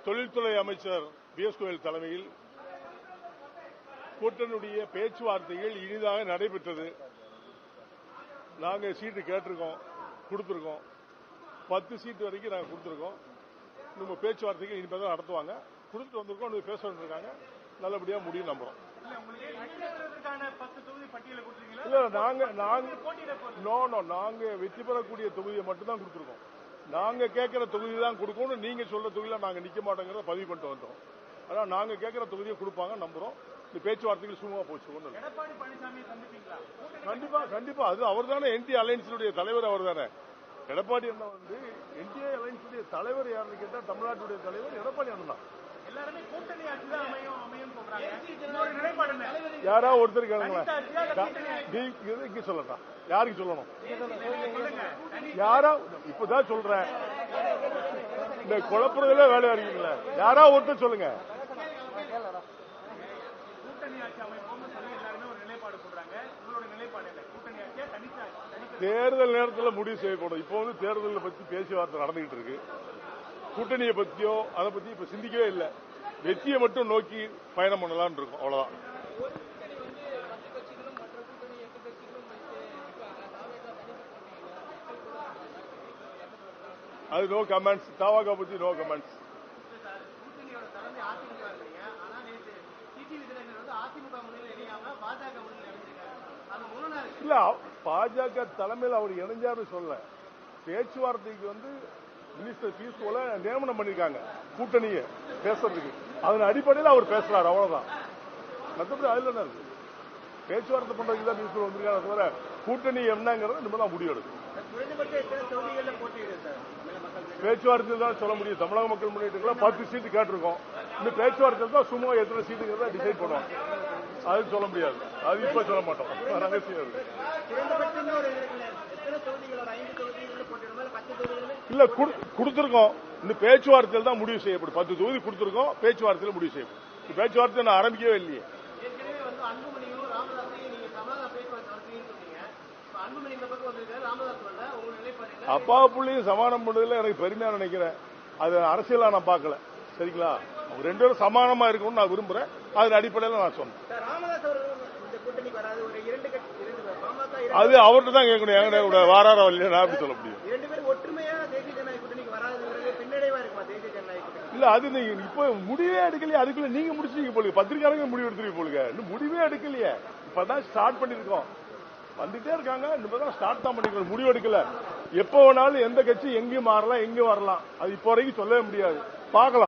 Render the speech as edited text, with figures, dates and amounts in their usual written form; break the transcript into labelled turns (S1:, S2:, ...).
S1: தொழில்துறை அமைச்சர் பிஎஸ் கோயல் தலைமையில் கூட்டணியுடைய பேச்சுவார்த்தைகள் இனிதாக நடைபெற்றது. நாங்கள் சீட்டு கேட்டிருக்கோம், கொடுத்திருக்கோம். 10 சீட்டு வரைக்கும் நாங்கள் கொடுத்திருக்கோம். நம்ம பேச்சுவார்த்தைகள் இனிமேல் நடத்துவாங்க. கொடுத்துட்டு வந்திருக்கோம், பேச வேண்டியிருக்காங்க. நல்லபடியா முடியும் நம்புறோம். இல்ல நாங்க வெற்றி பெறக்கூடிய தொகுதியை மட்டும் தான் கொடுத்திருக்கோம். நாங்க கேட்கிற தொகுதி தான் கொடுக்கணும். நீங்க சொல்ற தொகுதியில நாங்க நிக்க மாட்டோங்கிறத பதிவு பண்ணிட்டு வந்தோம். ஆனா நாங்க கேட்கிற தொகுதியை கொடுப்பாங்க நம்புறோம். இந்த பேச்சுவார்த்தைகள் சுமூகமா போச்சு. கண்டிப்பா அது அவர் தானே என்டி அலையன்ஸுடைய தலைவர். அவர் தானே எடப்பாடி அண்ணா என்டிஏ அலையன்ஸுடைய தலைவர் யாருன்னு கேட்டா தமிழ்நாட்டுடைய தலைவர் எடப்பாடி அண்ணா தான். யாராவது ஒருத்தர் கேளுங்களேன். சொல்லலாம், யாருக்கு சொல்லணும்? யாரா இப்பதான் சொல்றேன். இந்த குழப்பறதுல வேலையா இருக்கீங்களா? யாராவது ஒருத்தர் சொல்லுங்க. தேர்தல் நேரத்தில் முடிவு செய்யப்படும். இப்போ தேர்தலை பத்தி பேச்சுவார்த்தை நடந்துகிட்டு இருக்கு. கூட்டணியை பத்தியோ அதை பத்தி இப்ப சிந்திக்கவே இல்லை. வெற்றியை மட்டும் நோக்கி பயணம் பண்ணலாம்னு இருக்கும். அவ்வளவுதான். அது நோ கமெண்ட்ஸ். தாவாகா பத்தி நோ கமெண்ட்ஸ். இல்ல பாஜக தலைமையில் அவர் இணைஞ்சாரு சொல்ல. பேச்சுவார்த்தைக்கு மினிஸ்டர் பீஸ் போல நியமனம் பண்ணிருக்காங்க கூட்டணியை பேசுறதுக்கு. அதன் அடிப்படையில் அவர் பேசுறாரு. அவ்வளவுதான். மற்றபடி அதுல என்ன இருக்கு? பேச்சுவார்த்தை பண்றதுக்கு தான் நியூஸ் வந்திருக்காங்க. தவிர கூட்டணி என்னங்கிறத நம்ம தான் முடிவு எடுக்கும். பேச்சுவார்த்தையில் தான் சொல்ல முடியும். தமிழக மக்கள் முன்னேற்றத்தில் 10 சீட்டு கேட்டிருக்கோம். இந்த பேச்சுவார்த்தையில் தான் சும்மா எத்தனை சீட்டுங்கிறத டிசைட் பண்ணுவோம். அது சொல்ல முடியாது. அது இப்ப சொல்ல மாட்டோம். ரகசியம் இல்ல. கொடுத்திருக்கோம். இந்த பேச்சுவார்த்தையில் தான் முடிவு செய்யப்படும். 10 தொகுதி கொடுத்திருக்கோம். பேச்சுவார்த்தையில் முடிவு செய்யப்படும். பேச்சுவார்த்தை நான் ஆரம்பிக்கவே இல்லையே. அப்பா புள்ளியும் சமானம் பண்ணதுல எனக்கு பெருமையா நினைக்கிறேன். அது அரசியலா நான் பார்க்கல. சரிங்களா? அவங்க 2 பேரும் சமானமா இருக்கணும்னு நான் விரும்புறேன். அதன் அடிப்படையில் நான் சொன்னேன். அது அவர்கிட்ட தான் கேட்கணும். எங்க வாராரா இல்லையா நான் எப்படி சொல்ல முடியும்? இல்ல அது நீங்க இப்ப முடிவே எடுக்கலையே. அதுக்குள்ள நீங்க முடிச்சிருக்கீங்க போலுங்க. பத்திரிகையாளங்க முடிவு எடுத்துருக்கீங்க போலுங்க. இன்னும் முடிவே எடுக்கலையே. இப்பதான் ஸ்டார்ட் பண்ணிருக்கோம். வந்துட்டே இருக்காங்க. இனிமேதான் ஸ்டார்ட் தான் பண்ணிருக்கோம். முடிவு எடுக்கல. எப்ப வேணாலும் எந்த கட்சி எங்கேயும் மாறலாம், எங்கேயும் வரலாம். அது இப்போ வரைக்கும் சொல்லவே முடியாது. பார்க்கலாம்.